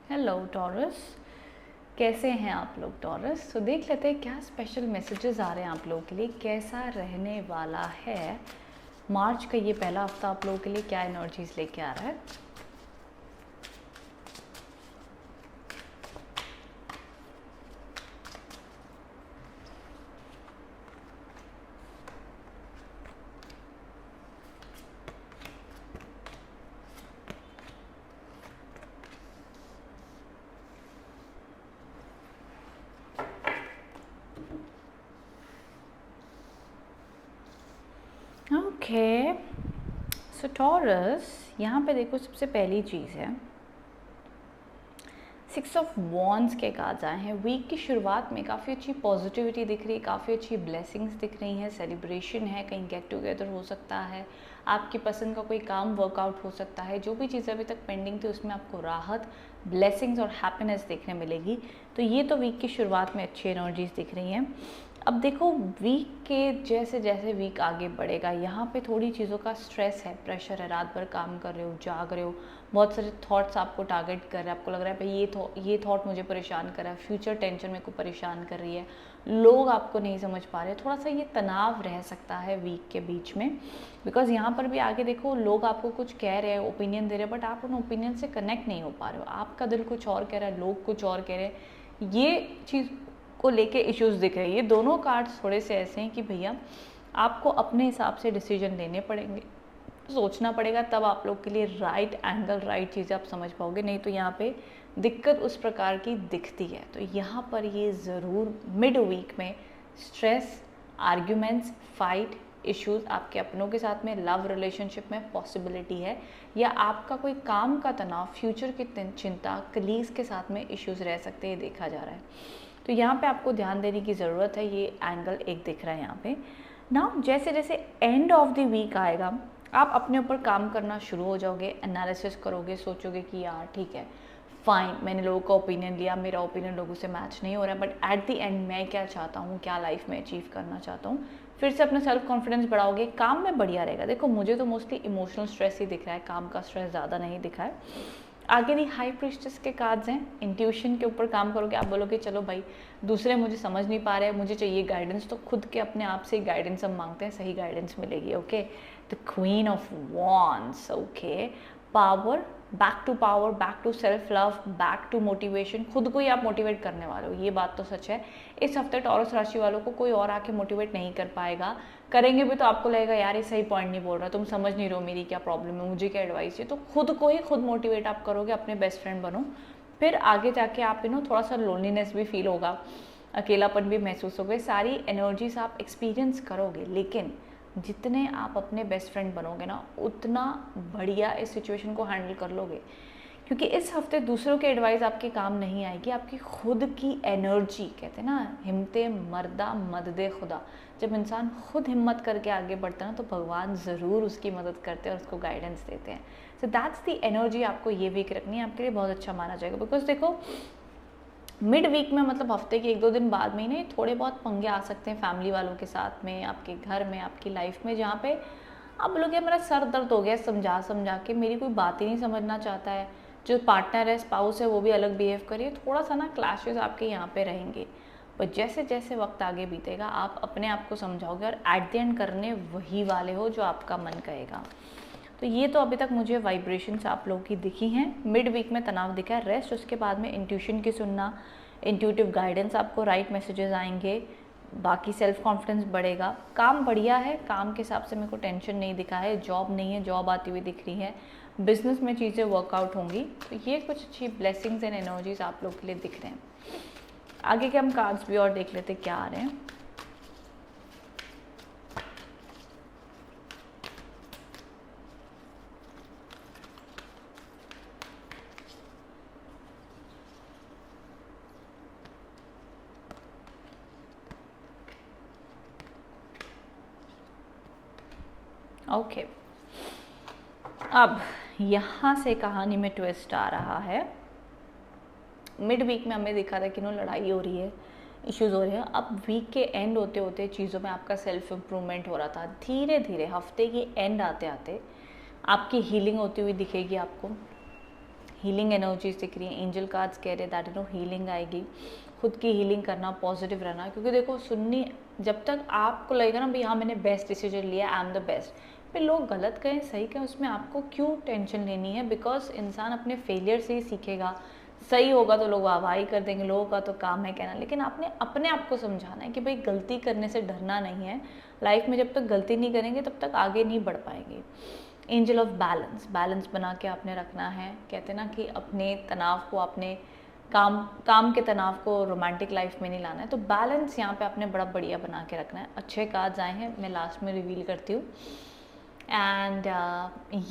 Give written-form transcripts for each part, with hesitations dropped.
Hello taurus, कैसे हैं आप लोग टॉरस। तो देख लेते हैं क्या स्पेशल मैसेजेस आ रहे हैं आप लोगों के लिए, कैसा रहने वाला है मार्च का ये पहला हफ्ता आप लोगों के लिए, क्या एनर्जीज लेके आ रहा है। ओके सो टॉरस, यहाँ पे देखो सबसे पहली चीज़ है 6 ऑफ वॉन्ड्स के कार्ड्स आए हैं। वीक की शुरुआत में काफ़ी अच्छी पॉजिटिविटी दिख रही है, काफ़ी अच्छी ब्लेसिंग्स दिख रही हैं, सेलिब्रेशन है, कहीं गेट टुगेदर हो सकता है, आपकी पसंद का कोई काम वर्कआउट हो सकता है, जो भी चीज़ें अभी तक पेंडिंग थी उसमें आपको राहत, ब्लेसिंग्स और हैप्पीनेस देखने मिलेगी। तो ये तो वीक की शुरुआत में अच्छी एनर्जीज दिख रही हैं। अब देखो वीक के जैसे जैसे वीक आगे बढ़ेगा, यहाँ पे थोड़ी चीज़ों का स्ट्रेस है, प्रेशर है, रात भर काम कर रहे हो, जाग रहे हो, बहुत सारे थॉट्स आपको टारगेट कर रहे हैं, आपको लग रहा है भाई ये थॉट मुझे परेशान कर रहा है, फ्यूचर टेंशन मेरे को परेशान कर रही है, लोग आपको नहीं समझ पा रहे, थोड़ा सा ये तनाव रह सकता है वीक के बीच में। बिकॉज यहाँ पर भी आगे देखो लोग आपको कुछ कह रहे हैं, ओपिनियन दे रहे हैं, बट आप उन ओपिनियन से कनेक्ट नहीं हो पा रहे हो, आपका दिल कुछ और कह रहा है, लोग कुछ और कह रहे हैं, ये चीज़ को लेके इश्यूज दिख रहे हैं। ये दोनों कार्ड्स थोड़े से ऐसे हैं कि भैया आपको अपने हिसाब से डिसीजन लेने पड़ेंगे, सोचना पड़ेगा, तब आप लोग के लिए राइट एंगल, राइट चीज़ें आप समझ पाओगे, नहीं तो यहाँ पे दिक्कत उस प्रकार की दिखती है। तो यहाँ पर ये ज़रूर मिड वीक में स्ट्रेस, आर्ग्यूमेंट्स, फाइट, इश्यूज आपके अपनों के साथ में, लव रिलेशनशिप में पॉसिबिलिटी है, या आपका कोई काम का तनाव, फ्यूचर की चिंता, कलीग्स के साथ में इश्यूज रह सकते हैं, देखा जा रहा है। तो यहाँ पे आपको ध्यान देने की ज़रूरत है, ये एंगल एक दिख रहा है यहाँ पे ना। जैसे जैसे एंड ऑफ द वीक आएगा आप अपने ऊपर काम करना शुरू हो जाओगे, एनालिसिस करोगे, सोचोगे कि यार ठीक है फाइन, मैंने लोगों का ओपिनियन लिया, मेरा ओपिनियन लोगों से मैच नहीं हो रहा है, बट एट द एंड मैं क्या चाहता हूँ, क्या लाइफ में अचीव करना चाहता हूँ। फिर से अपना सेल्फ कॉन्फिडेंस बढ़ाओगे, काम में बढ़िया रहेगा। देखो मुझे तो मोस्टली इमोशनल स्ट्रेस ही दिख रहा है, काम का स्ट्रेस ज़्यादा नहीं दिखा है। आगे भी हाई प्रीस्टेस के कार्ड्स हैं, इंट्यूशन के ऊपर काम करोगे, आप बोलोगे चलो भाई दूसरे मुझे समझ नहीं पा रहे हैं, मुझे चाहिए गाइडेंस, तो खुद के अपने आप से गाइडेंस हम मांगते हैं, सही गाइडेंस मिलेगी। Okay, the queen of wands, okay, power, back to self love, back to motivation, खुद को ही आप मोटिवेट करने वाले हो, ये बात तो सच है। इस हफ्ते टॉरस राशि वालों को कोई और आके मोटिवेट नहीं कर पाएगा, करेंगे भी तो आपको लगेगा यार ये सही पॉइंट नहीं बोल रहा, तुम समझ नहीं रहे हो मेरी क्या प्रॉब्लम है, मुझे क्या एडवाइस है। तो खुद को ही खुद मोटिवेट आप करोगे, अपने बेस्ट फ्रेंड बनो, फिर आगे जाके आप थोड़ा सा लोनलीनेस भी फील होगा, अकेलापन भी महसूस होगा, सारी एनर्जीज आप एक्सपीरियंस करोगे। लेकिन जितने आप अपने बेस्ट फ्रेंड बनोगे ना, उतना बढ़िया इस सिचुएशन को हैंडल कर लोगे, क्योंकि इस हफ्ते दूसरों की एडवाइस आपके काम नहीं आएगी, आपकी खुद की एनर्जी, कहते हैं ना हिम्मते मर्दा मददे खुदा, जब इंसान खुद हिम्मत करके आगे बढ़ता है ना, तो भगवान ज़रूर उसकी मदद करते हैं और उसको गाइडेंस देते हैं। सो दैट्स दी एनर्जी आपको ये वीक रखनी है, आपके लिए बहुत अच्छा माना जाएगा। बिकॉज देखो मिड वीक में, मतलब हफ्ते के 1-2 दिन बाद में ही नहीं, थोड़े बहुत पंगे आ सकते हैं फैमिली वालों के साथ में, आपके घर में, आपकी लाइफ में, जहाँ पे आप बोलोगे मेरा सर दर्द हो गया समझा समझा के, मेरी कोई बात ही नहीं समझना चाहता है, जो पार्टनर है, स्पाउस है, वो भी अलग बिहेव करिए, थोड़ा सा ना क्लैशेस आपके यहाँ पे रहेंगे। पर जैसे जैसे वक्त आगे बीतेगा आप अपने आप को समझाओगे, और एट द एंड करने वही वाले हो जो आपका मन कहेगा। तो ये तो अभी तक मुझे वाइब्रेशंस आप लोगों की दिखी हैं। मिड वीक में तनाव दिखा है, रेस्ट, उसके बाद में इंट्यूशन की सुनना, इंट्यूटिव गाइडेंस, आपको राइट मैसेजेस आएंगे, बाकी सेल्फ कॉन्फिडेंस बढ़ेगा, काम बढ़िया है, काम के हिसाब से मेरे को टेंशन नहीं दिखा है, जॉब नहीं है, जॉब आती हुई दिख रही है, बिजनेस में चीज़ें वर्कआउट होंगी। तो ये कुछ अच्छी ब्लेसिंग्स एंड एनर्जीज आप लोग के लिए दिख रहे हैं। आगे के हम कार्ड्स भी और देख लेते क्या आ रहे हैं। ओके, अब यहाँ से कहानी में ट्विस्ट आ रहा है। मिड वीक में हमें दिखा था कि लड़ाई हो रही है, इश्यूज हो रहे हैं। अब वीक के एंड होते होते चीज़ों में आपका सेल्फ इम्प्रूवमेंट हो रहा था, धीरे धीरे हफ्ते की एंड आते आते आपकी हीलिंग होती हुई दिखेगी आपको। हीलिंग एनर्जीज दिख रही है। एंजल कार्ड्स कह रहे हैं दैट यू नो हीलिंग आएगी, खुद की हीलिंग करना, पॉजिटिव रहना, क्योंकि देखो सुननी, जब तक आपको लगेगा ना भाई हाँ मैंने बेस्ट डिसीजन लिया, आई एम द बेस्ट, फिर लोग गलत कहें सही कहें उसमें आपको क्यों टेंशन लेनी है, बिकॉज इंसान अपने फेलियर से ही सीखेगा। सही होगा तो लोग वाहवाही कर देंगे, लोगों का तो काम है कहना, लेकिन आपने अपने आप को समझाना है कि भाई गलती करने से डरना नहीं है, लाइफ में जब तक गलती नहीं करेंगे तब तक आगे नहीं बढ़ पाएंगे। एंजल ऑफ बैलेंस, बैलेंस बना के आपने रखना है। कहते हैं ना कि अपने तनाव को, अपने काम के तनाव को रोमांटिक लाइफ में नहीं लाना है, तो बैलेंस यहाँ पे आपने बड़ा बढ़िया बना के रखना है। अच्छे कार्ड्स आए हैं, मैं लास्ट में रिवील करती हूँ। And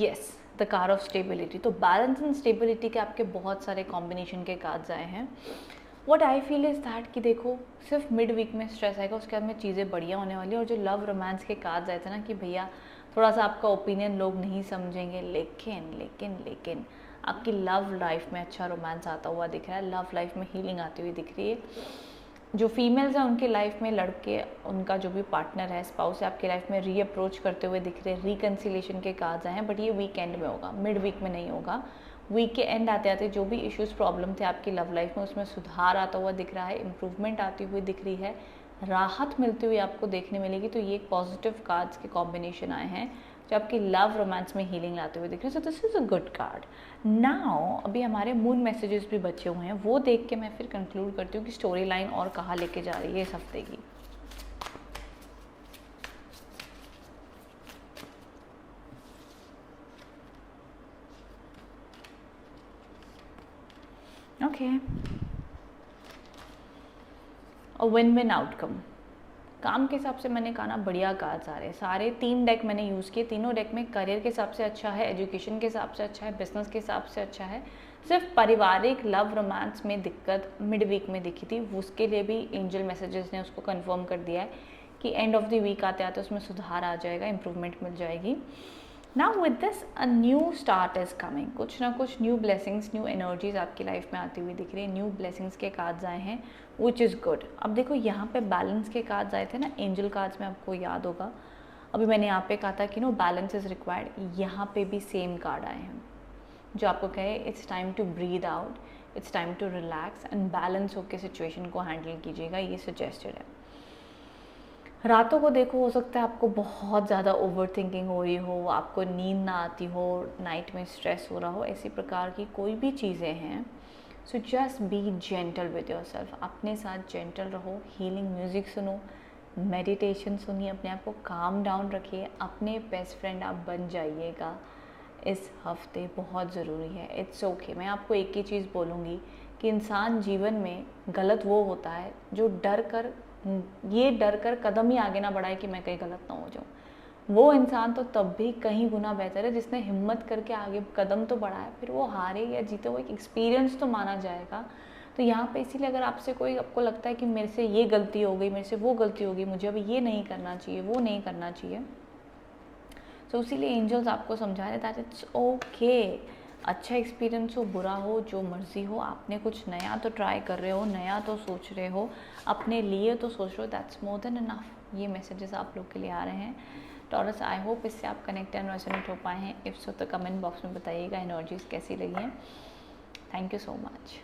yes, the card of stability, तो बैलेंस एंड स्टेबिलिटी के आपके बहुत सारे कॉम्बिनेशन के कार्ड्स आए हैं। What I feel is that कि देखो सिर्फ मिड वीक में स्ट्रेस आएगा, उसके बाद में चीज़ें बढ़िया होने वाली है। और जो लव रोमांस के कार्ड्स आए थे ना कि भैया थोड़ा सा आपका ओपिनियन लोग नहीं समझेंगे, लेकिन लेकिन लेकिन आपकी लव लाइफ में अच्छा रोमांस आता हुआ दिख रहा है, लव लाइफ में हीलिंग आती हुई दिख रही है। जो फीमेल्स हैं उनकी लाइफ में लड़के, उनका जो भी पार्टनर है, स्पाउस है, आपकी लाइफ में रीअप्रोच करते हुए दिख रहे हैं। रिकन्सिलेशन के कार्ड्स आए हैं, बट ये वीकेंड में होगा, मिड वीक में नहीं होगा। वीक के एंड आते आते जो भी इश्यूज़ प्रॉब्लम थे आपकी लव लाइफ में, उसमें सुधार आता हुआ दिख रहा है, इम्प्रूवमेंट आती हुई दिख रही है, राहत मिलती हुई आपको देखने मिलेगी। तो ये एक पॉजिटिव कार्ड्स के कॉम्बिनेशन आए हैं जो आपकी लव रोमांस में हीलिंग लाते हुए दिख रहे हैं। So this is a good card. Now अभी हमारे मून मैसेजेस भी बचे हुए हैं, वो देख के मैं फिर कंक्लूड करती हूँ कि स्टोरी लाइन और कहाँ लेके जा रही है इस हफ्ते की। ओके, विन विन आउटकम, काम के हिसाब से मैंने कहा ना बढ़िया कार्ड्स आ रहे हैं। सारे 3 डेक मैंने यूज़ किए, तीनों डेक में करियर के हिसाब से अच्छा है, एजुकेशन के हिसाब से अच्छा है, बिजनेस के हिसाब से अच्छा है। सिर्फ पारिवारिक लव रोमांस में दिक्कत मिड वीक में दिखी थी, उसके लिए भी एंजल मैसेजेस ने उसको कंफर्म कर दिया है कि एंड ऑफ द वीक आते आते उसमें सुधार आ जाएगा, इंप्रूवमेंट मिल जाएगी। Now with this a new start is coming, कुछ ना कुछ न्यू ब्लेसिंग्स, न्यू एनर्जीज आपकी लाइफ में आती हुई दिख रही है। न्यू ब्लेसिंग्स के कार्ड्स आए हैं, विच इज़ गुड। अब देखो यहाँ पे बैलेंस के कार्ड्स आए थे ना एंजल कार्ड्स में, आपको याद होगा अभी मैंने यहाँ पे कहा था कि नो बैलेंस इज रिक्वायर्ड, यहाँ पे भी सेम कार्ड आए हैं जो आपको कहे it's time to breathe out, it's time to relax and balance होकर सिचुएशन को हैंडल कीजिएगा, ये सजेस्टेड है। रातों को देखो हो सकता है आपको बहुत ज़्यादा ओवर थिंकिंग हो रही हो, आपको नींद ना आती हो, नाइट में स्ट्रेस हो रहा हो, ऐसी प्रकार की कोई भी चीज़ें हैं। So just be gentle with your self, अपने साथ जेंटल रहो, हीलिंग म्यूज़िक सुनो, मेडिटेशन सुनिए, अपने आप को काम डाउन रखिए, अपने बेस्ट फ्रेंड आप बन जाइएगा इस हफ्ते, बहुत ज़रूरी है। इट्स ओके, मैं आपको एक ही चीज़ बोलूँगी कि इंसान जीवन में गलत वो होता है जो डर कर कदम ही आगे ना बढ़ाए कि मैं कहीं गलत ना हो जाऊँ। वो इंसान तो तब भी कहीं गुना बेहतर है जिसने हिम्मत करके आगे कदम तो बढ़ाया, फिर वो हारे या जीते वो एक एक्सपीरियंस तो माना जाएगा। तो यहाँ पे इसीलिए अगर आपसे कोई आपको लगता है कि मेरे से ये गलती हो गई, मेरे से वो गलती हो गई, मुझे अब ये नहीं करना चाहिए, वो नहीं करना चाहिए, तो इसीलिए एंजल्स आपको समझा रहे दैट इट्स ओके। अच्छा एक्सपीरियंस हो, बुरा हो, जो मर्जी हो, आपने कुछ नया तो ट्राई कर रहे हो, नया तो सोच रहे हो, अपने लिए तो सोच रहे हो, दैट्स मोर देन इनफ। ये मैसेजेस आप लोग के लिए आ रहे हैं टॉरस। आई होप इससे आप कनेक्ट एंड रेजोनेट हो पाए हैं। इफ सो तो कमेंट बॉक्स में बताइएगा एनर्जीज कैसी लगी हैं। Thank you so much.